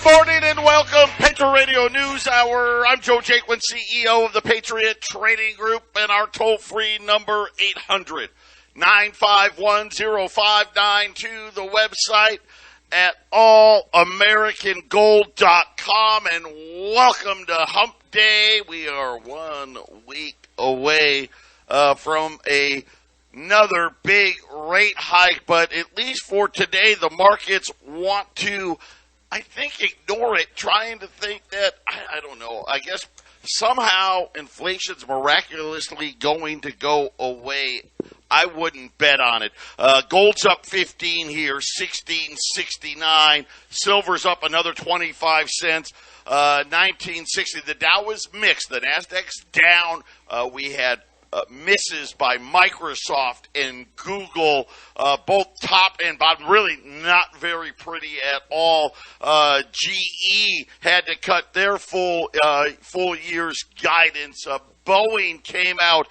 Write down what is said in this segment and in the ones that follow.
Good morning and welcome, Patriot Radio News Hour. I'm Joe Jaquint, CEO of the Patriot Trading Group, and our toll-free number, 800-951-0592, the website at allamericangold.com, and welcome to Hump Day. We are 1 week away from another big rate hike, but at least for today, the markets want to, I think, ignore it, trying to think that, I don't know, I guess somehow inflation's miraculously going to go away. I wouldn't bet on it. Gold's up 15 here, 16.69. Silver's up another 25 cents, 19.60. The Dow was mixed. The Nasdaq's down. We had misses by Microsoft and Google, both top and bottom, really not very pretty at all. GE had to cut their full year's guidance. Boeing came out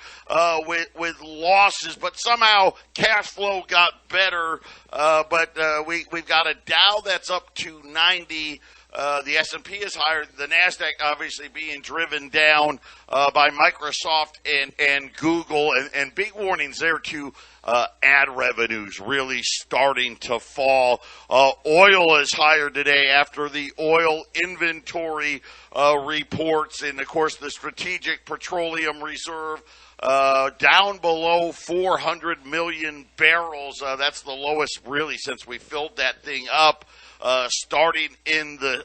with losses, but somehow cash flow got better. But we've got a Dow that's up to 90. The S&P is higher. The Nasdaq obviously being driven down by Microsoft and Google, and big warnings there to ad revenues really starting to fall. Oil is higher today after the oil inventory reports, and of course the Strategic Petroleum Reserve down below 400 million barrels. That's the lowest really since we filled that thing up. Starting in the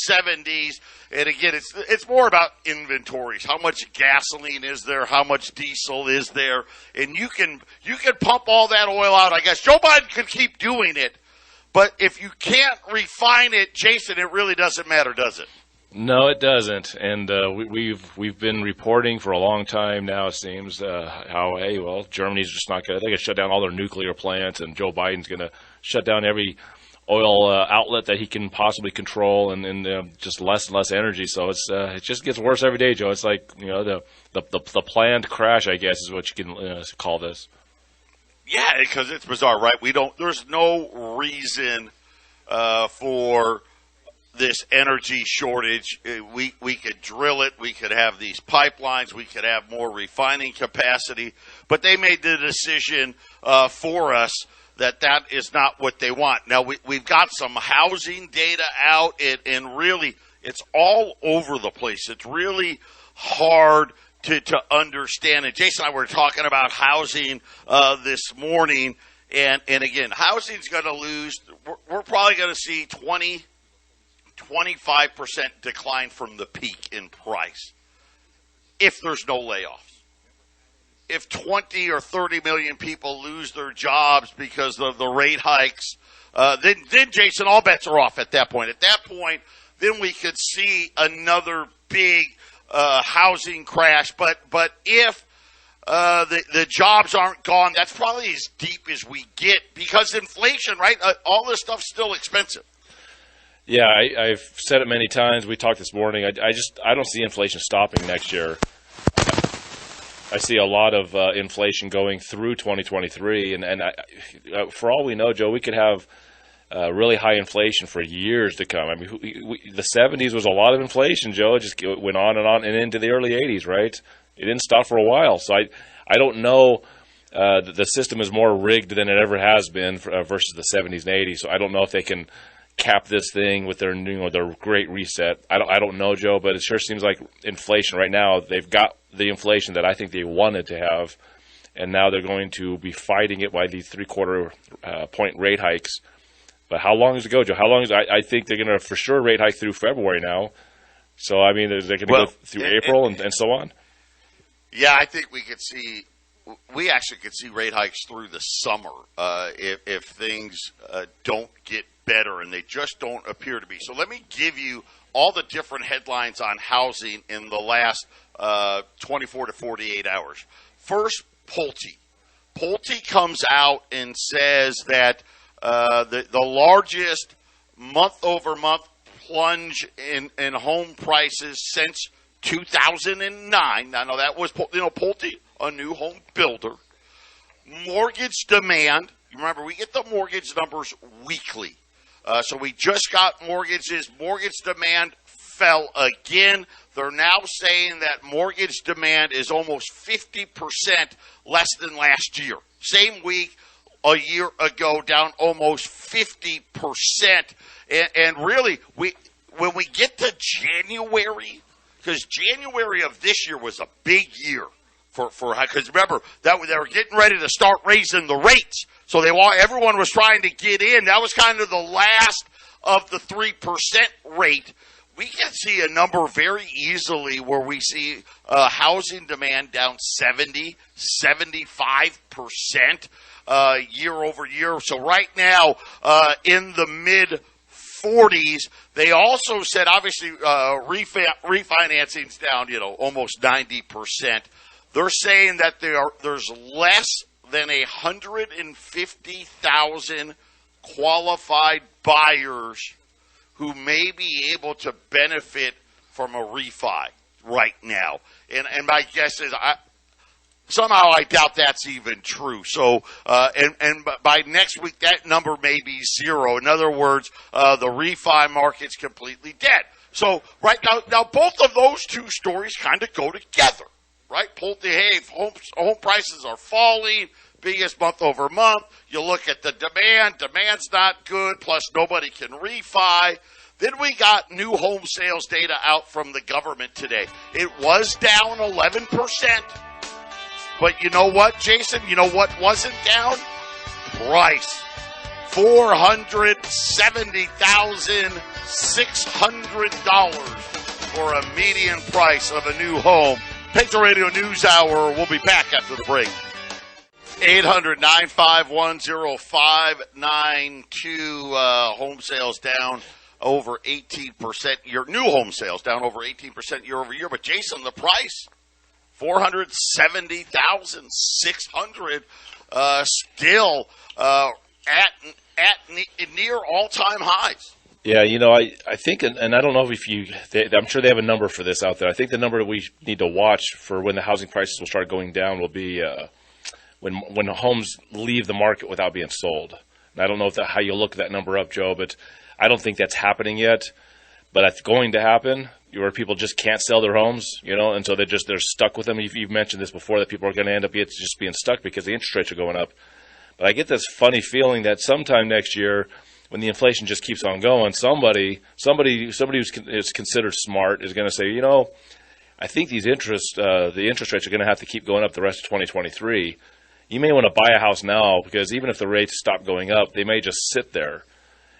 70s. And again, it's more about inventories. How much gasoline is there? How much diesel is there? And you can pump all that oil out. I guess Joe Biden could keep doing it. But if you can't refine it, Jason, it really doesn't matter, does it? No, it doesn't. And we've been reporting for a long time now, it seems, how, hey, well, Germany's just not going to, they're going to shut down all their nuclear plants, and Joe Biden's going to shut down every oil outlet that he can possibly control, and just less and less energy. So it just gets worse every day, Joe. It's like, you know, the planned crash, I guess, is what you can call this. Yeah, because it's bizarre, right? There's no reason for this energy shortage. We could drill it. We could have these pipelines. We could have more refining capacity. But they made the decision for us that is not what they want. Now, we've got some housing data out, and really, it's all over the place. It's really hard to understand. And Jason and I were talking about housing this morning, and again, housing's going to lose. We're probably going to see 25% decline from the peak in price if there's no layoffs. If 20 or 30 million people lose their jobs because of the rate hikes, then Jason, all bets are off at that point. At that point, then we could see another big housing crash. But if the jobs aren't gone, that's probably as deep as we get because inflation, right? All this stuff's still expensive. Yeah, I've said it many times. We talked this morning. I don't see inflation stopping next year. I see a lot of inflation going through 2023, and for all we know, Joe, we could have really high inflation for years to come. I mean, the 70s was a lot of inflation, Joe. It just went on and into the early 80s, right? It didn't stop for a while. So I don't know. The system is more rigged than it ever has been versus the 70s and 80s. So I don't know if they can cap this thing with their great reset. I don't know, Joe, but it sure seems like inflation right now, they've got the inflation that I think they wanted to have, and now they're going to be fighting it by these 3/4 point rate hikes. But how long does it go, Joe? How long is I think they're going to for sure rate hike through February now. So I mean, they're going to go through April and so on. Yeah, I think we actually could see rate hikes through the summer if things don't get better, and they just don't appear to be. So let me give you all the different headlines on housing in the last 24 to 48 hours. First, Pulte. Pulte comes out and says that the largest month-over-month plunge in home prices since 2009. I know that was, Pulte, a new home builder. Mortgage demand. You remember, we get the mortgage numbers weekly. So we just got mortgages. Mortgage demand fell again. They're now saying that mortgage demand is almost 50% less than last year. Same week a year ago, down almost 50%. And really, when we get to January, because January of this year was a big year because remember that they were getting ready to start raising the rates, so everyone was trying to get in. That was kind of the last of the 3% rate. We can see a number very easily where we see housing demand down 70, 75% year over year. So right now in the mid 40s. They also said, obviously, refinancing's down, almost 90%. They're saying that there's less than 150,000 qualified buyers who may be able to benefit from a refi right now. And my guess is somehow I doubt that's even true. So, and by next week, that number may be zero. In other words, the refi market's completely dead. So right now both of those two stories kind of go together, right? Home prices are falling, biggest month over month. You look at the demand's not good, plus nobody can refi. Then we got new home sales data out from the government today. It was down 11%. But you know what, Jason? You know what wasn't down? Price. $470,600 for a median price of a new home. Patriot Radio News Hour. We'll be back after the break. 800-951-0592. Home sales down over 18%. Your new home sales down over 18% year over year. But Jason, the price, $470,600, still at near all-time highs. Yeah, I think, and I don't know if I'm sure they have a number for this out there. I think the number that we need to watch for when the housing prices will start going down will be when homes leave the market without being sold. And I don't know how you look that number up, Joe, but I don't think that's happening yet. But it's going to happen, where people just can't sell their homes, and so they're stuck with them. You've mentioned this before, that people are going to end up just being stuck because the interest rates are going up. But I get this funny feeling that sometime next year, when the inflation just keeps on going, somebody who's considered smart is going to say, I think the interest rates are going to have to keep going up the rest of 2023. You may want to buy a house now, because even if the rates stop going up, they may just sit there.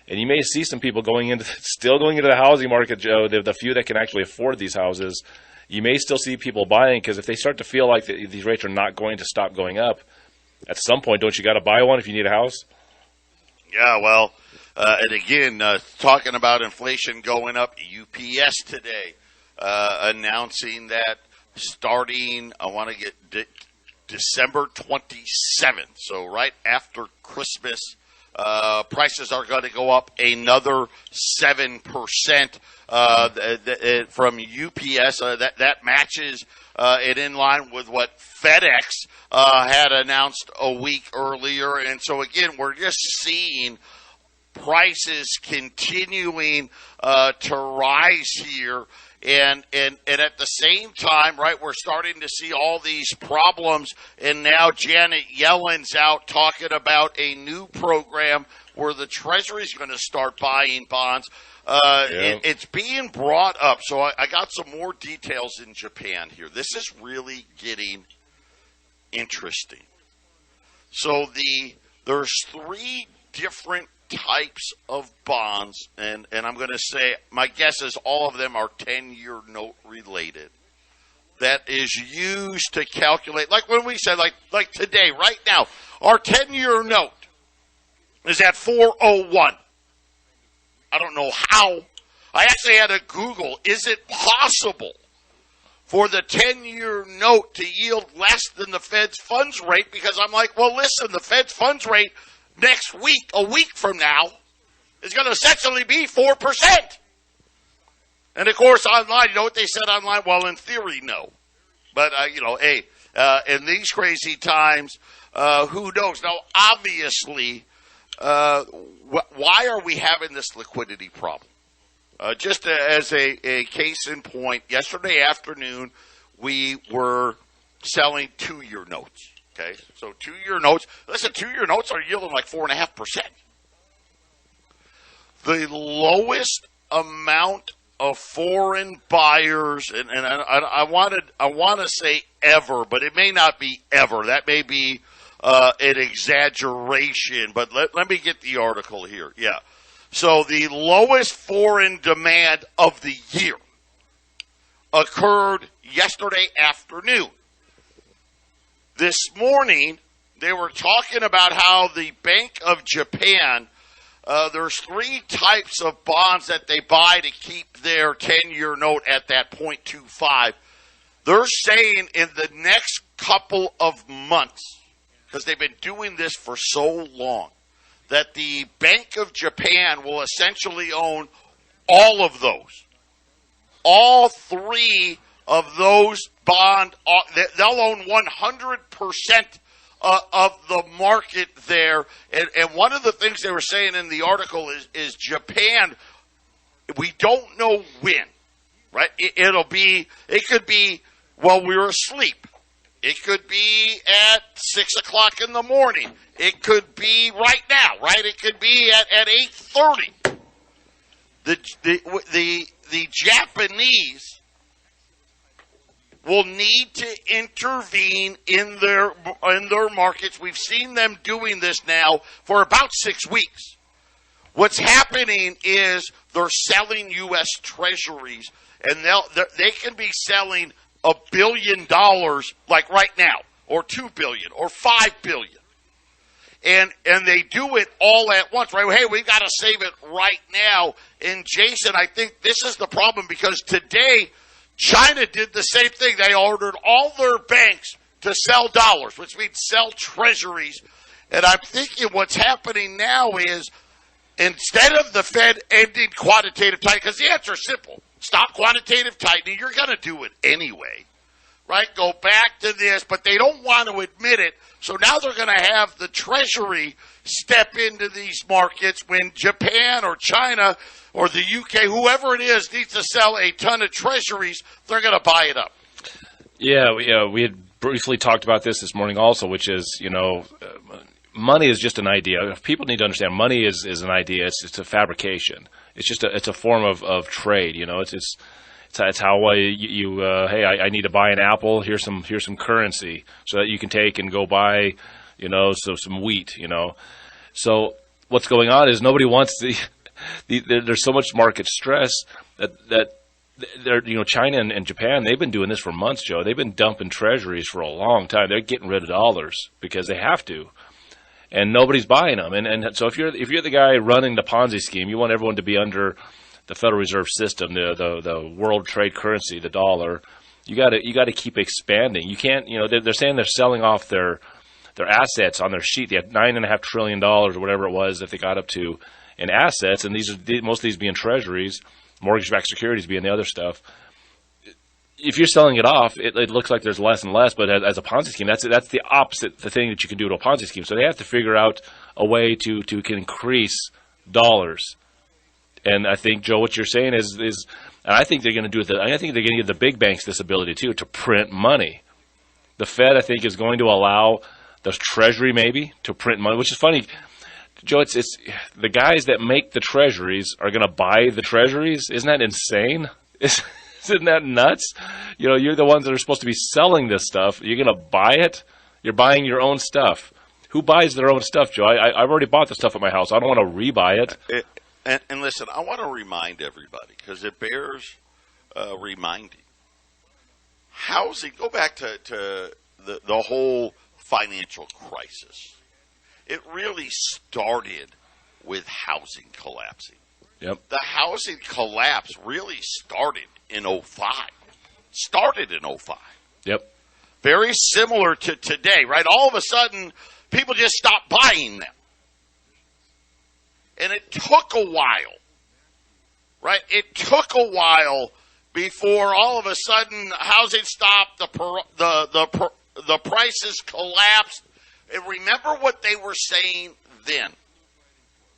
And you may see some people still going into the housing market, Joe, the few that can actually afford these houses. You may still see people buying, because if they start to feel like these rates are not going to stop going up, at some point, don't you got to buy one if you need a house? Yeah, well, and again, talking about inflation going up, UPS today announcing that starting, I want to get December 27th, so right after Christmas, prices are going to go up another 7% from UPS. That matches it in line with what FedEx had announced a week earlier. And so, again, we're just seeing prices continuing to rise here. And at the same time, right, we're starting to see all these problems, and now Janet Yellen's out talking about a new program where the Treasury is going to start buying bonds. It's being brought up, so I got some more details in Japan here. This is really getting interesting. So there's three different types of bonds, and I'm going to say my guess is all of them are 10-year note related. That is used to calculate, like when we said, like today, right now, our 10-year note is at 401. I don't know how. I actually had to Google, is it possible for the 10-year note to yield less than the Fed's funds rate? Because I'm like, well, listen, the Fed's funds rate next week, a week from now, is going to essentially be 4%. And, of course, online, you know what they said online? Well, in theory, no. But, in these crazy times, who knows? Now, obviously, why are we having this liquidity problem? Just as a case in point, yesterday afternoon we were selling 2-year notes. Okay, so 2-year notes. Listen, 2-year notes are yielding like 4.5%. The lowest amount of foreign buyers, and I want to say ever, but it may not be ever. That may be an exaggeration, but let me get the article here. Yeah. So the lowest foreign demand of the year occurred yesterday afternoon. This morning, they were talking about how the Bank of Japan, there's 3 types of bonds that they buy to keep their 10-year note at that 0.25. They're saying in the next couple of months, because they've been doing this for so long, that the Bank of Japan will essentially own all of those. All 3 of those bond, they'll own 100% of the market there. And one of the things they were saying in the article is Japan, we don't know when, right? It could be while we were asleep. It could be at 6 o'clock in the morning. It could be right now, right? It could be at 8:30. The Japanese will need to intervene in their markets. We've seen them doing this now for about 6 weeks. What's happening is they're selling U.S. Treasuries, and they can be selling $1 billion like right now, or $2 billion, or $5 billion, and they do it all at once, right? Hey, we got to save it right now. And Jason, I think this is the problem, because today China did the same thing. They ordered all their banks to sell dollars, which means sell treasuries. And I'm thinking what's happening now is, instead of the Fed ending quantitative tightening, because the answer is simple, stop quantitative tightening, you're going to do it anyway, right? Go back to this, but they don't want to admit it. So now they're going to have the Treasury step into these markets when Japan or China or the UK, whoever it is, needs to sell a ton of treasuries, they're going to buy it up. Yeah, we had briefly talked about this morning also, which is, money is just an idea. People need to understand money is an idea. It's a fabrication. It's a form of trade. It's how hey, I need to buy an apple. Here's some currency so that you can take and go buy, some wheat. So what's going on is nobody wants there's so much market stress that they're, China and Japan, they've been doing this for months, Joe. They've been dumping treasuries for a long time. They're getting rid of dollars because they have to, and nobody's buying them. And so if you're the guy running the Ponzi scheme, you want everyone to be under the Federal Reserve System, the world trade currency, the dollar. You got to keep expanding. You can't, they're saying they're selling off their assets on their sheet. They had $9.5 trillion or whatever it was that they got up to in assets, and most of these being treasuries, mortgage-backed securities being the other stuff. If you're selling it off, it looks like there's less and less, but as a Ponzi scheme, that's the opposite, the thing that you can do to a Ponzi scheme. So they have to figure out a way to increase dollars. And I think, Joe, what you're saying is and I think they're going to do it. I think they're going to give the big banks this ability too to print money. The Fed, I think, is going to allow the Treasury maybe to print money, which is funny. Joe, it's the guys that make the treasuries are going to buy the treasuries. Isn't that insane? Isn't that nuts? You're the ones that are supposed to be selling this stuff. You're going to buy it? You're buying your own stuff. Who buys their own stuff, Joe? I've already bought the stuff at my house. I don't want to rebuy it. And listen, I want to remind everybody, because it bears reminding. Housing, go back to the whole financial crisis. It really started with housing collapsing. Yep. The housing collapse really started in 2005. Yep. Very similar to today, right? All of a sudden, people just stopped buying them. And it took a while, right? It took a while before all of a sudden housing stopped, the prices collapsed. And remember what they were saying then.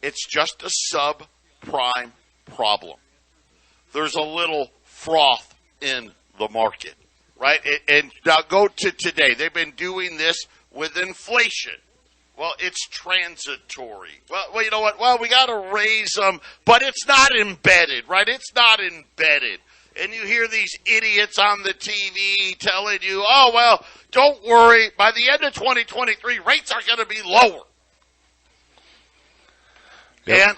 It's just a subprime problem. There's a little froth in the market, right? And now go to today. They've been doing this with inflation. Well, it's transitory. Well, you know what? Well, we got to raise them, but it's not embedded, right? It's not embedded. And you hear these idiots on the TV telling you, oh, well, don't worry. By the end of 2023, rates are going to be lower. Yep.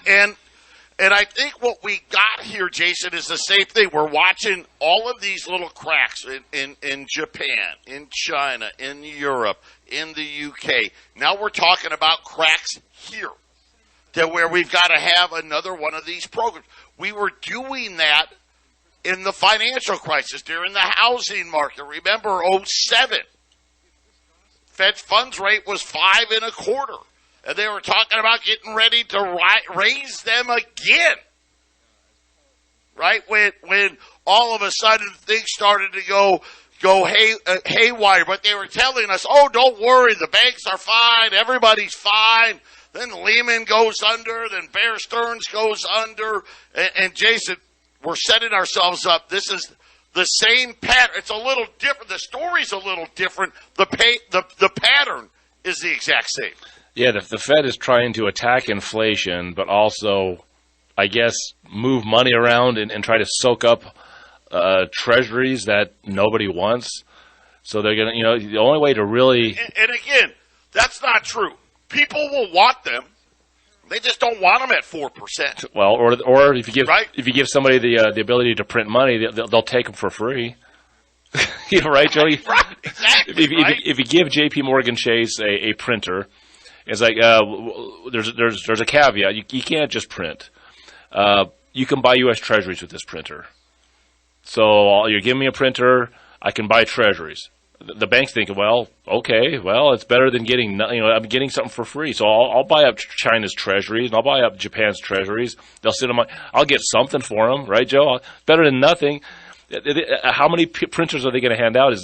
And I think what we got here, Jason, is the same thing. We're watching all of these little cracks in Japan, in China, in Europe, in the UK. Now we're talking about cracks here, to where we've got to have another one of these programs. We were doing that in the financial crisis, during the housing market. Remember 2007. Fed funds rate was 5.25%. And they were talking about getting ready to raise them again. Right? When all of a sudden things started to go haywire. But they were telling us, oh, don't worry, the banks are fine, everybody's fine. Then Lehman goes under, then Bear Stearns goes under. And Jason, we're setting ourselves up. This is the same pattern. It's a little different. The story's a little different. The pattern is the exact same. Yeah, the Fed is trying to attack inflation, but also, I guess, move money around and try to soak up treasuries that nobody wants. So they're going to, the only way to really... And again, that's not true. People will want them. They just don't want them at 4%. Well, or if you give somebody the ability to print money, they'll take them for free. Right, Joey? Right, exactly. If you give J.P. Morgan Chase a printer, it's like there's a caveat. You can't just print. You can buy U.S. Treasuries with this printer. So you're giving me a printer, I can buy Treasuries. The bank's thinking, well, okay, it's better than getting, I'm getting something for free. So I'll buy up China's Treasuries and I'll buy up Japan's Treasuries. They'll sit on I'll get something for them, right, Joe? Better than nothing. How many printers are they going to hand out?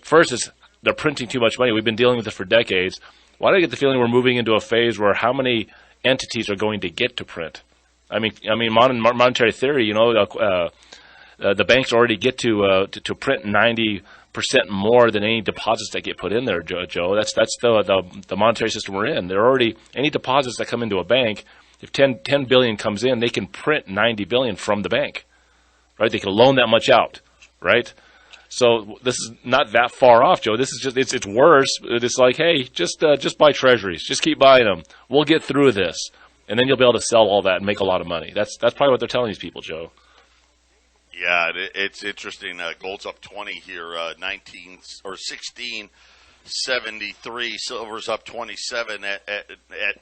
First they're printing too much money. We've been dealing with this for decades. Why do I get the feeling we're moving into a phase where how many entities are going to get to print? I mean, monetary theory. The banks already get to print 90% more than any deposits that get put in there, Joe. That's the monetary system we're in. There are already any deposits that come into a bank. If 10 billion comes in, they can print 90 billion from the bank, right? They can loan that much out, right? So this is not that far off, Joe. This is just it's worse. It's like, hey, just buy treasuries. Just keep buying them. We'll get through this, and then you'll be able to sell all that and make a lot of money. That's probably what they're telling these people, Joe. Yeah, it's interesting. Gold's up 20 here, 16.73. Silver's up 27 at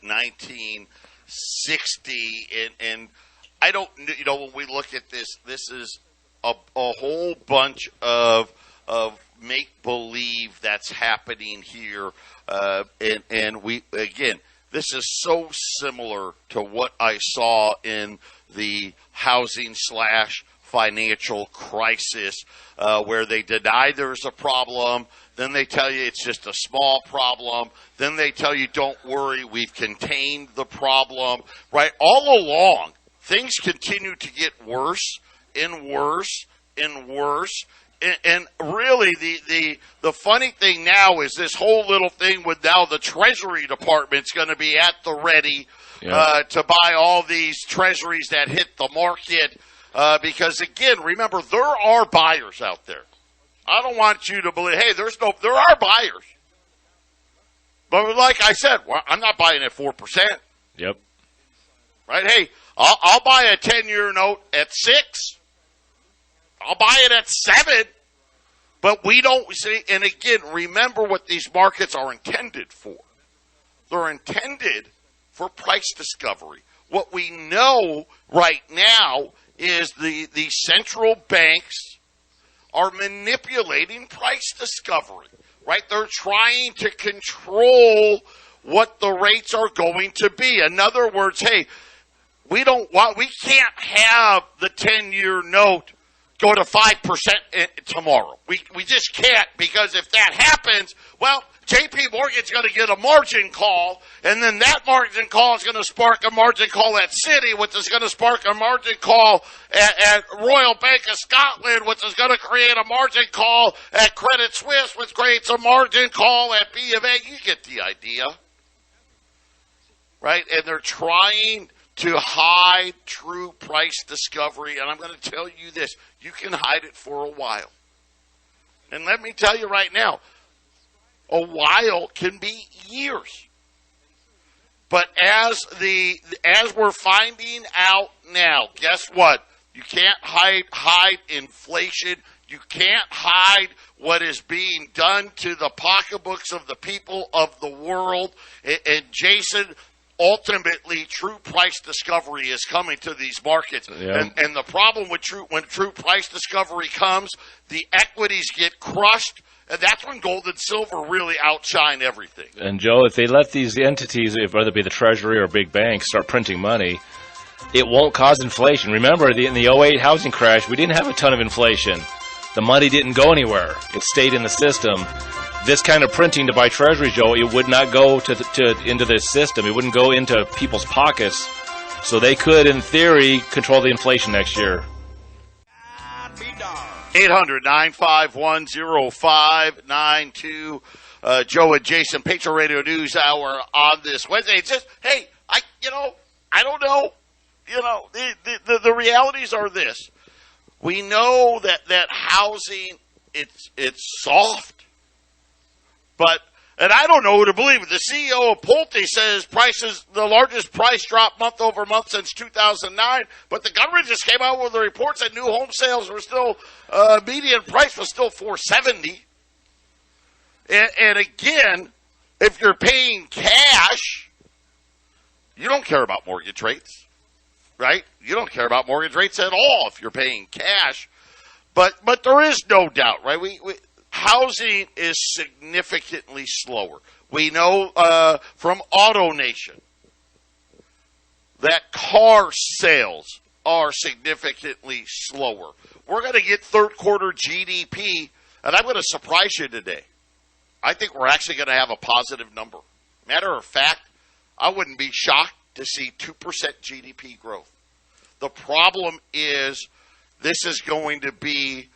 19.60. And I don't, when we look at this is a whole bunch of make-believe that's happening here. And we, again, this is so similar to what I saw in the housing/financial crisis, where they deny there's a problem, then they tell you it's just a small problem, then they tell you don't worry, we've contained the problem, right? All along, things continue to get worse and worse and worse. And really, the funny thing now is this whole little thing with now the Treasury Department's going to be at the ready to buy all these treasuries that hit the market. Because again, remember, there are buyers out there. I don't want you to believe, hey, there are buyers. But like I said, I'm not buying at 4%. Yep. Right? Hey, I'll buy a 10-year note at 6. I'll buy it at 7. But we don't see, and again, remember what these markets are intended for. They're intended for price discovery. What we know right now is the central banks are manipulating price discovery, right? They're trying to control what the rates are going to be. In other words, hey, we can't have the 10-year note go to 5% tomorrow. We just can't, because if that happens, well, J.P. Morgan's going to get a margin call, and then that margin call is going to spark a margin call at Citi, which is going to spark a margin call at Royal Bank of Scotland, which is going to create a margin call at Credit Suisse, which creates a margin call at B of A. You get the idea, right? And they're trying to hide true price discovery, and I'm going to tell you this. You can hide it for a while. And let me tell you right now, a while can be years. But as we're finding out now, guess what? You can't hide inflation. You can't hide what is being done to the pocketbooks of the people of the world. And Jason, ultimately, true price discovery is coming to these markets. Yeah. And the problem with when true price discovery comes, the equities get crushed. And that's when gold and silver really outshine everything. And, Joe, if they let these entities, whether it be the Treasury or big banks, start printing money, it won't cause inflation. Remember, in the 2008 housing crash, we didn't have a ton of inflation. The money didn't go anywhere. It stayed in the system. This kind of printing to buy Treasuries, Joe, it would not go into the system. It wouldn't go into people's pockets. So they could, in theory, control the inflation next year. 800-951-0592. Joe and Jason, Patriot Radio News Hour on this Wednesday. It's just, hey, I don't know. The realities are this. We know that housing, it's soft, and I don't know who to believe. The CEO of Pulte says prices, the largest price drop month over month since 2009. But the government just came out with a report that new home sales were still, median price was still $470. And again, if you're paying cash, you don't care about mortgage rates, right? You don't care about mortgage rates at all if you're paying cash. But there is no doubt, right? Housing is significantly slower. We know from AutoNation that car sales are significantly slower. We're going to get third quarter GDP, and I'm going to surprise you today. I think we're actually going to have a positive number. Matter of fact, I wouldn't be shocked to see 2% GDP growth. The problem is this is going to be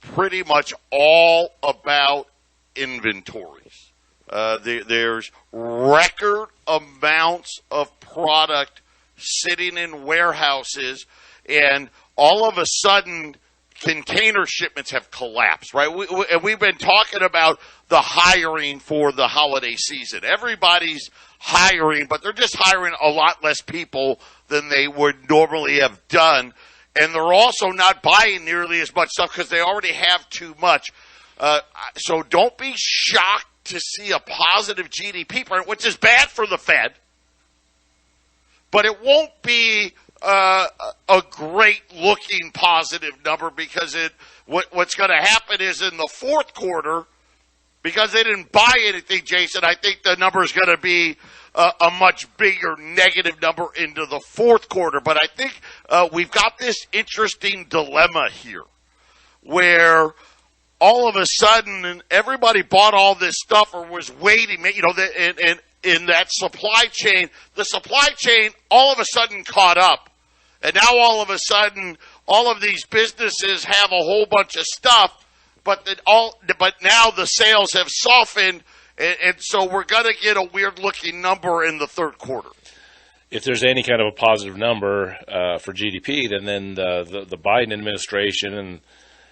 pretty much all about inventories. There's record amounts of product sitting in warehouses, and all of a sudden, container shipments have collapsed, right? We've been talking about the hiring for the holiday season. Everybody's hiring, but they're just hiring a lot less people than they would normally have done. And they're also not buying nearly as much stuff because they already have too much. So don't be shocked to see a positive GDP print, which is bad for the Fed. But it won't be a great-looking positive number because what's going to happen is in the fourth quarter, because they didn't buy anything, Jason, I think the number is going to be a much bigger negative number into the fourth quarter. But I think we've got this interesting dilemma here where all of a sudden everybody bought all this stuff or was waiting, and in that supply chain, the supply chain all of a sudden caught up. And now all of a sudden, all of these businesses have a whole bunch of stuff, but now the sales have softened. And so we're going to get a weird-looking number in the third quarter. If there's any kind of a positive number for GDP, then the Biden administration and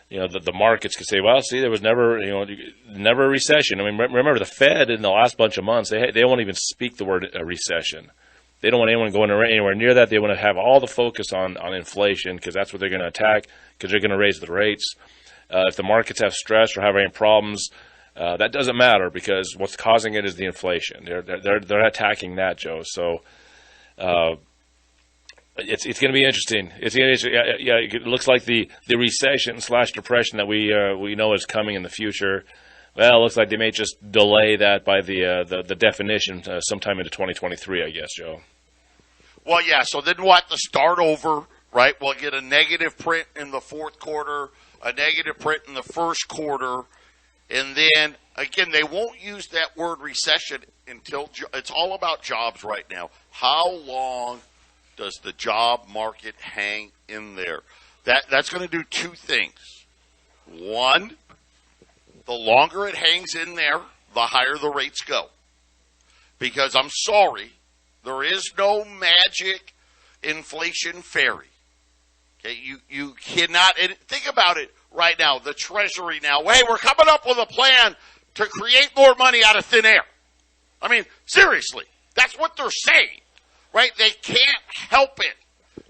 the markets could say, well, see, there was never a recession. I mean, remember the Fed in the last bunch of months, they won't even speak the word recession. They don't want anyone going anywhere near that. They want to have all the focus on inflation because that's what they're going to attack because they're going to raise the rates. If the markets have stress or have any problems, that doesn't matter because what's causing it is the inflation. They're attacking that, Joe. So it's going to be interesting. It looks like the recession / depression that we know is coming in the future. Well, it looks like they may just delay that by the definition sometime into 2023, I guess, Joe. Well, yeah. So then we'll have to start over, right? We'll get a negative print in the fourth quarter, a negative print in the first quarter. And then Again, they won't use that word recession until it's all about jobs right now. How long does the job market hang in there? That's going to do two things. One, the longer it hangs in there, the higher the rates go. Because I'm sorry, there is no magic inflation fairy. Okay, you cannot. And think about it right now. The Treasury now. Hey, we're coming up with a plan to create more money out of thin air. I mean, seriously, that's what they're saying, right? They can't help it,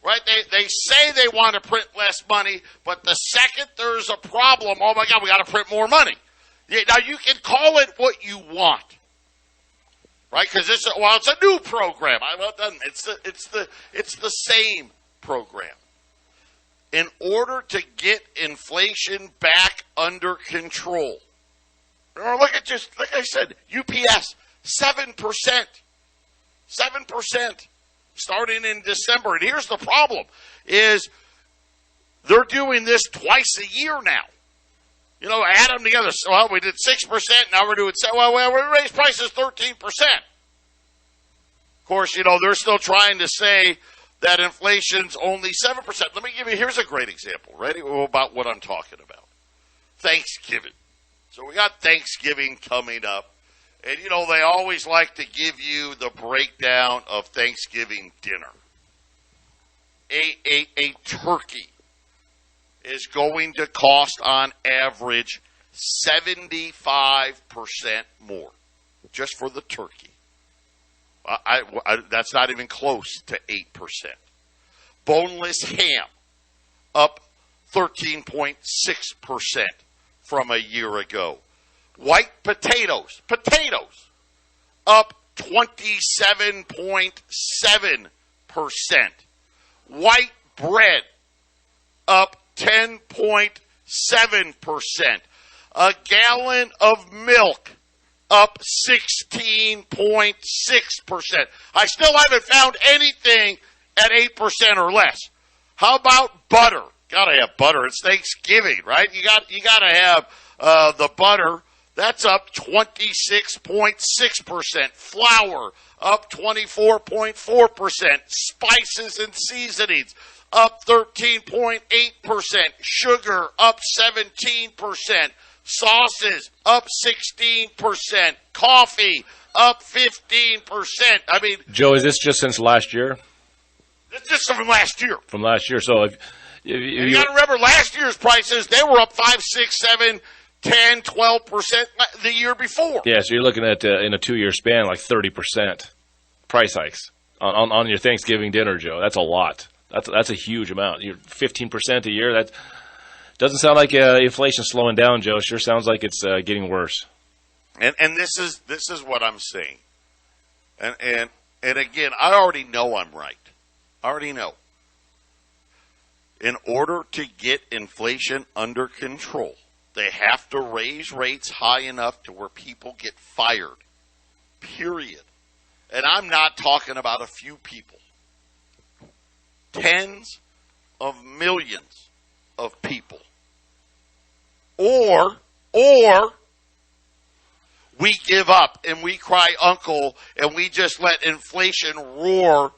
right? They say they want to print less money, but the second there's a problem, oh my God, we got to print more money. Now you can call it what you want, right? Because it's a new program. It's the same program. In order to get inflation back under control. Look at just, like I said, UPS, 7%. 7% starting in December. And here's the problem, is they're doing this twice a year now. You know, add them together. So, well, we did 6%, now we're doing, well, we raised prices 13%. Of course, you know, they're still trying to say that inflation's only 7%. Let me give you, here's a great example, ready, about what I'm talking about. Thanksgiving. So we got Thanksgiving coming up, and, you know, they always like to give you the breakdown of Thanksgiving dinner. A turkey is going to cost, on average, 75% more just for the turkey. That's not even close to 8%. Boneless ham, up 13.6%. From a year ago. White potatoes, up 27.7%. White bread, up 10.7%. A gallon of milk, up 16.6%. I still haven't found anything at 8% or less. How about butter? Gotta have butter. It's Thanksgiving, right? You gotta have the butter. That's up 26.6%. Flour up 24.4%. Spices and seasonings up 13.8%. Sugar up 17%. Sauces up 16%. Coffee up 15%. I mean, Joe, is this just since last year? It's just from last year. From last year. So if you got to remember, last year's prices, they were up 5, 6, 7, 10, 12% the year before. Yeah, so you're looking at, in a 2-year span, like 30% price hikes on your Thanksgiving dinner, Joe. That's a lot. That's a huge amount. You're 15% a year. That doesn't sound like inflation's slowing down, Joe. It sure sounds like it's getting worse. And this is what I'm saying. And again, I already know I'm right. I already know. In order to get inflation under control, they have to raise rates high enough to where people get fired. Period. And I'm not talking about a few people. Tens of millions of people. Or we give up and we cry uncle and we just let inflation roar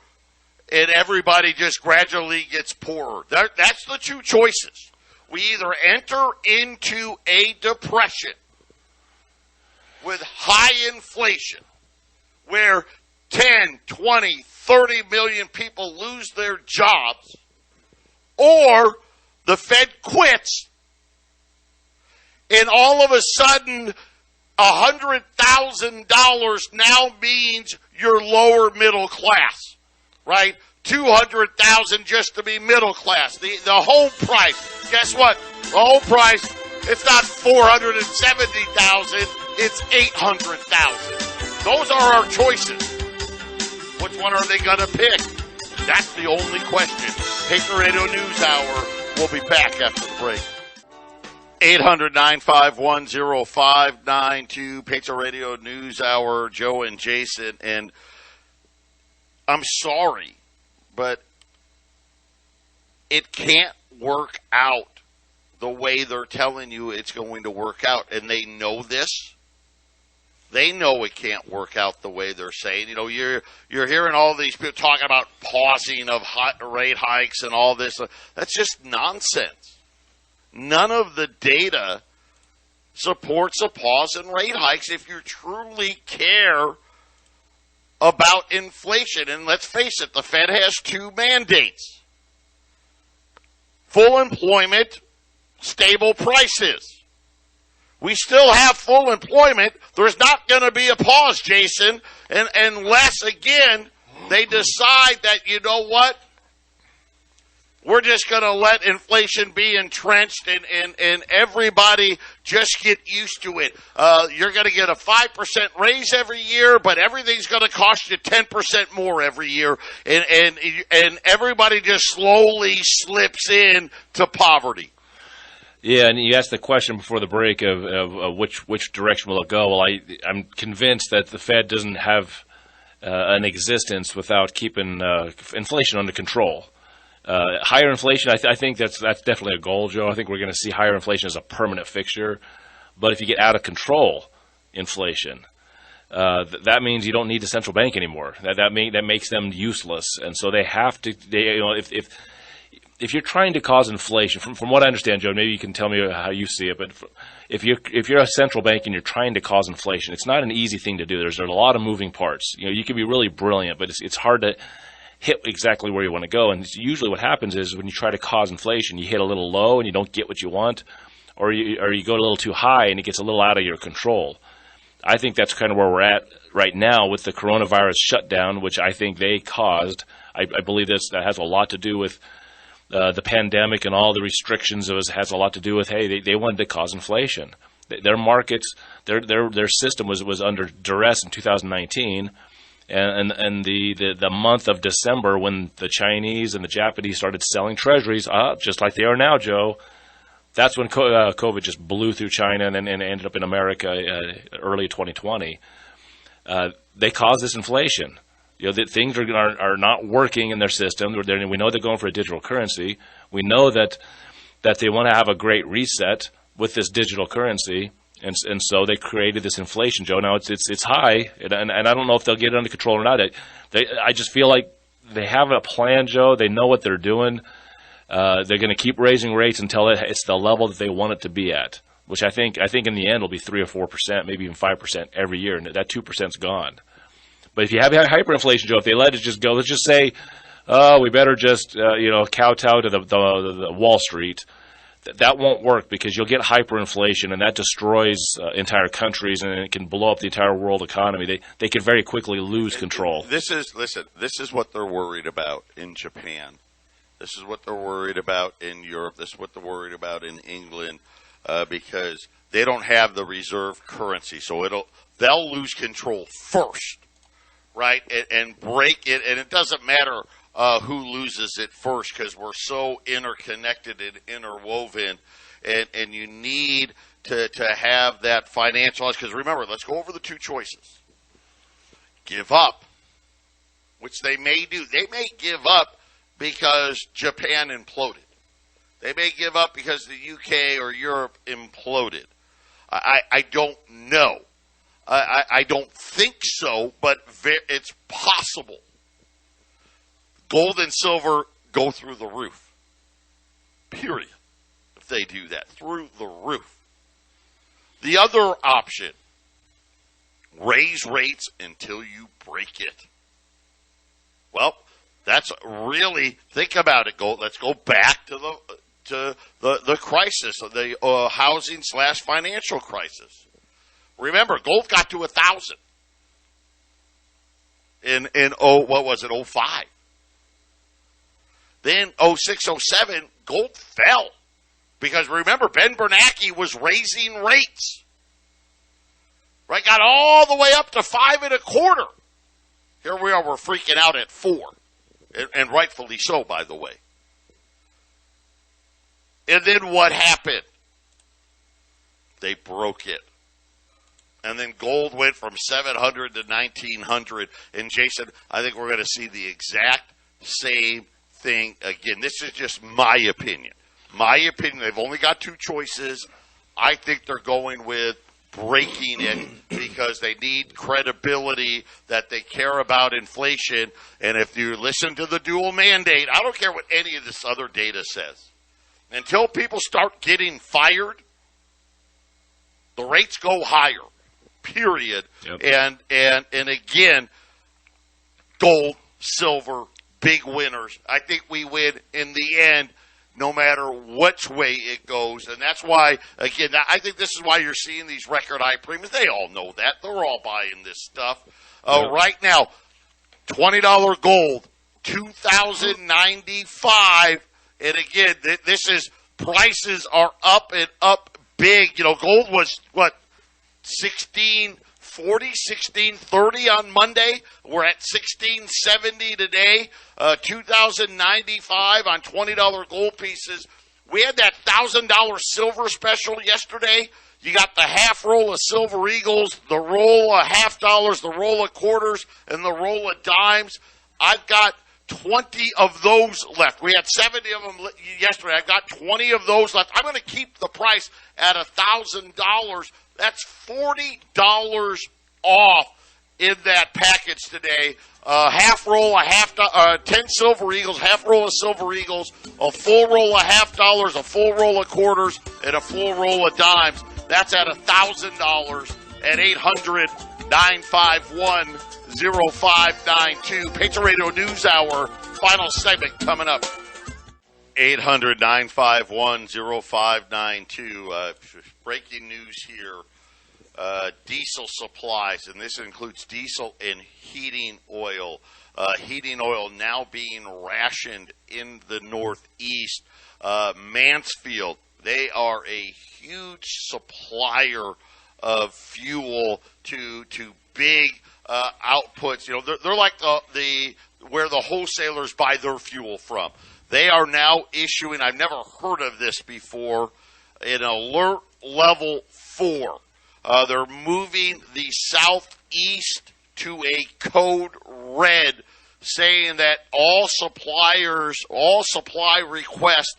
and everybody just gradually gets poorer. That's the two choices. We either enter into a depression with high inflation where 10, 20, 30 million people lose their jobs, or the Fed quits, and all of a sudden $100,000 now means you're lower middle class. Right? $200,000 just to be middle class. The home price, guess what? The home price, it's not $470,000, it's $800,000. Those are our choices. Which one are they going to pick? That's the only question. Patriot Radio News Hour. We'll be back after the break. 800-951-0592, Patriot Radio News Hour, Joe and Jason. And I'm sorry, but it can't work out the way they're telling you it's going to work out. And they know this. They know it can't work out the way they're saying. You know, you're hearing all these people talking about pausing of rate hikes and all this. That's just nonsense. None of the data supports a pause in rate hikes if you truly care about inflation. And let's face it, the Fed has two mandates: full employment, stable prices. We still have full employment. There's not going to be a pause, Jason, unless, again, they decide that, you know what, we're just going to let inflation be entrenched and everybody just get used to it. You're going to get a 5% raise every year, but everything's going to cost you 10% more every year, and everybody just slowly slips in to poverty. Yeah, and you asked the question before the break of which direction will it go. Well, I'm convinced that the Fed doesn't have an existence without keeping inflation under control. Higher inflation, I think that's definitely a goal, Joe. I think we're going to see higher inflation as a permanent fixture. But if you get out of control inflation, that means you don't need the central bank anymore. That makes them useless, and so they have to. If you're trying to cause inflation, from what I understand, Joe, maybe you can tell me how you see it, but if you're a central bank and you're trying to cause inflation, it's not an easy thing to do. There's a lot of moving parts. You know, you can be really brilliant, but it's hard to hit exactly where you want to go. And usually what happens is when you try to cause inflation, you hit a little low and you don't get what you want, or you go a little too high and it gets a little out of your control. I think that's kind of where we're at right now with the coronavirus shutdown, which I think they caused. I believe that has a lot to do with the pandemic and all the restrictions. Has a lot to do with, hey, they wanted to cause inflation. Their markets, their system was under duress in 2019, and the month of December when the Chinese and the Japanese started selling treasuries, just like they are now, Joe. That's when COVID just blew through China and ended up in America early 2020. They caused this inflation. You know, that things are not working in their system. We know they're going for a digital currency. We know that they want to have a great reset with this digital currency, and so they created this inflation, Joe. Now it's high, and I don't know if they'll get it under control or not. I just feel like they have a plan, Joe. They know what they're doing. They're going to keep raising rates until it's the level that they want it to be at, which I think in the end will be 3 or 4%, maybe even 5% every year, and that 2%'s gone. But if you have hyperinflation, Joe, if they let it just go, let's just say, we better just kowtow to the Wall Street. That won't work because you'll get hyperinflation, and that destroys entire countries, and it can blow up the entire world economy. They could very quickly lose control. This is what they're worried about in Japan. This is what they're worried about in Europe. This is what they're worried about in England, because they don't have the reserve currency, so they'll lose control first. Right, and break it, and it doesn't matter who loses it first because we're so interconnected and interwoven, and you need to have that financial. Because remember, let's go over the two choices. Give up, which they may do. They may give up because Japan imploded. They may give up because the UK or Europe imploded. I don't know. I don't think so, but it's possible. Gold and silver go through the roof. Period. If they do that, through the roof. The other option, raise rates until you break it. Well, that's really, think about it. Let's go back to the crisis, the housing/financial crisis. Remember, gold got to 1,000 in 05. Then 06, 07, gold fell because remember, Ben Bernanke was raising rates. Right, got all the way up to 5.25. Here we are, we're freaking out at 4, and rightfully so, by the way. And then what happened? They broke it. And then gold went from 700 to 1,900. And Jason, I think we're going to see the exact same thing again. This is just my opinion. My opinion. They've only got two choices. I think they're going with breaking it because they need credibility that they care about inflation. And if you listen to the dual mandate, I don't care what any of this other data says. Until people start getting fired, the rates go higher, period. Yep. And again, gold, silver, big winners. I think we win in the end no matter which way it goes. And that's why, again, I think this is why you're seeing these record high premiums. They all know that. They're all buying this stuff. Yep. Right now, $20 gold, $2,095. And again, this is prices are up and up big. You know, gold was, what, $16.40, $16.30 on Monday. We're at $16.70 today. $2,095 on $20 gold pieces. We had that $1,000 silver special yesterday. You got the half roll of silver eagles, the roll of $50, the roll of quarters, and the roll of dimes. I've got 20 of those left. We had 70 of them yesterday. I've got 20 of those left. I'm going to keep the price at $1,000. That's $40 off in that package today. Half roll of 10 silver eagles, half roll of silver eagles, a full roll of $50, a full roll of quarters, and a full roll of dimes. That's at $1,000 at 800-951-0592. Patriot Radio News Hour, final segment coming up. 800-951-0592. Breaking news here. Diesel supplies, and this includes diesel and heating oil. Heating oil now being rationed in the Northeast. Mansfield, they are a huge supplier of fuel to big outputs. You know, they're like the where the wholesalers buy their fuel from. They are now issuing, I've never heard of this before, an alert level 4. They're moving the Southeast to a code red, saying that all supply requests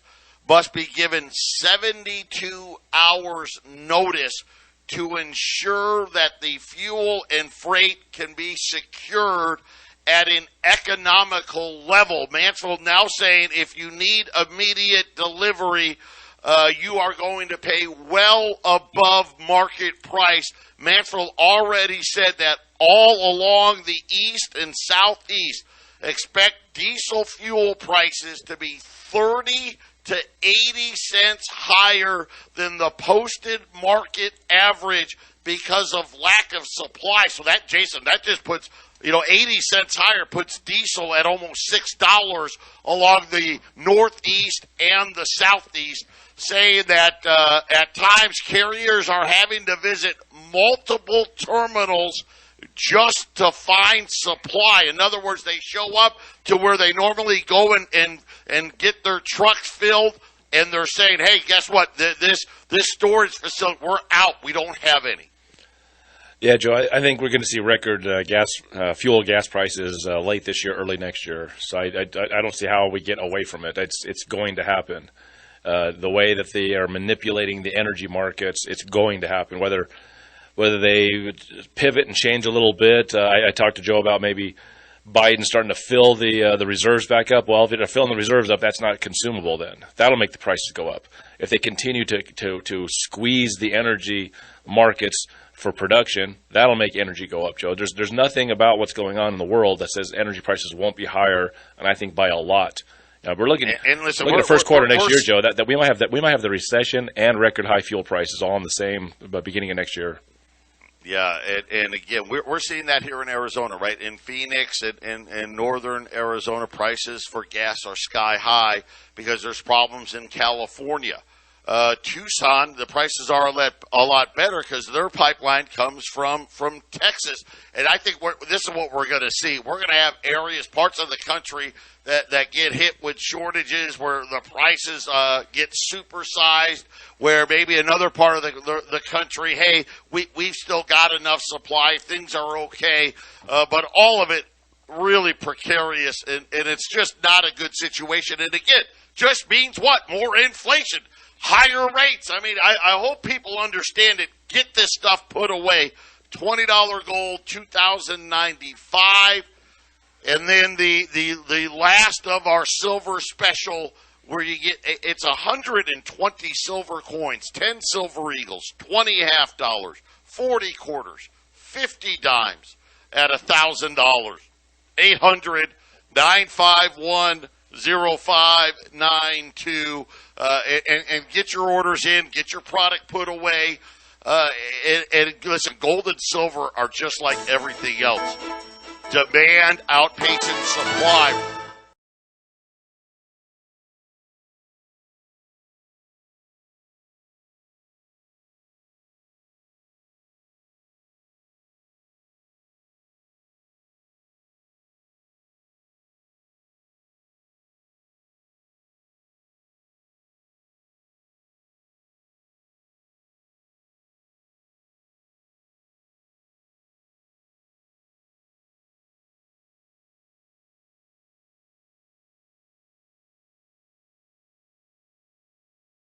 must be given 72 hours notice to ensure that the fuel and freight can be secured at an economical level. Mansfield now saying if you need immediate delivery, you are going to pay well above market price. Mansfield already said that all along the east and southeast, expect diesel fuel prices to be 30 to 80 cents higher than the posted market average because of lack of supply. So that, Jason, that just puts, 80 cents higher, puts diesel at almost $6 along the northeast and the southeast, saying that at times carriers are having to visit multiple terminals just to find supply. In other words, they show up to where they normally go and get their trucks filled, and they're saying, hey, guess what? This storage facility, we're out. We don't have any. Yeah, Joe, I think we're going to see record fuel gas prices late this year, early next year. So I don't see how we get away from it. It's going to happen. The way that they are manipulating the energy markets, it's going to happen. Whether they pivot and change a little bit, I talked to Joe about maybe Biden starting to fill the reserves back up. Well, if they're filling the reserves up, that's not consumable then. That'll make the prices go up. If they continue to squeeze the energy markets for production, that'll make energy go up, Joe. There's nothing about what's going on in the world that says energy prices won't be higher, and I think by a lot. We're looking at the first quarter next year, Joe. That we might have the recession and record high fuel prices all in the same beginning of next year. Yeah, and again, we're seeing that here in Arizona, right? In Phoenix and northern Arizona, prices for gas are sky high because there's problems in California. Tucson, the prices are a lot better because their pipeline comes from Texas. And I think this is what we're going to see. We're going to have parts of the country that get hit with shortages where the prices get supersized, where maybe another part of the country, hey, we've still got enough supply, things are okay. But all of it really precarious, and it's just not a good situation. And again, just means what? More inflation. higher rates. I mean, I hope people understand it. Get this stuff put away. $20 gold, $2,095. And then the last of our silver special, where you get, it's 120 silver coins, 10 silver eagles, 20 half dollars, 40 quarters, 50 dimes at $1,000. 800-951-0592, and get your orders in, get your product put away. And listen, gold and silver are just like everything else. Demand outpacing supply.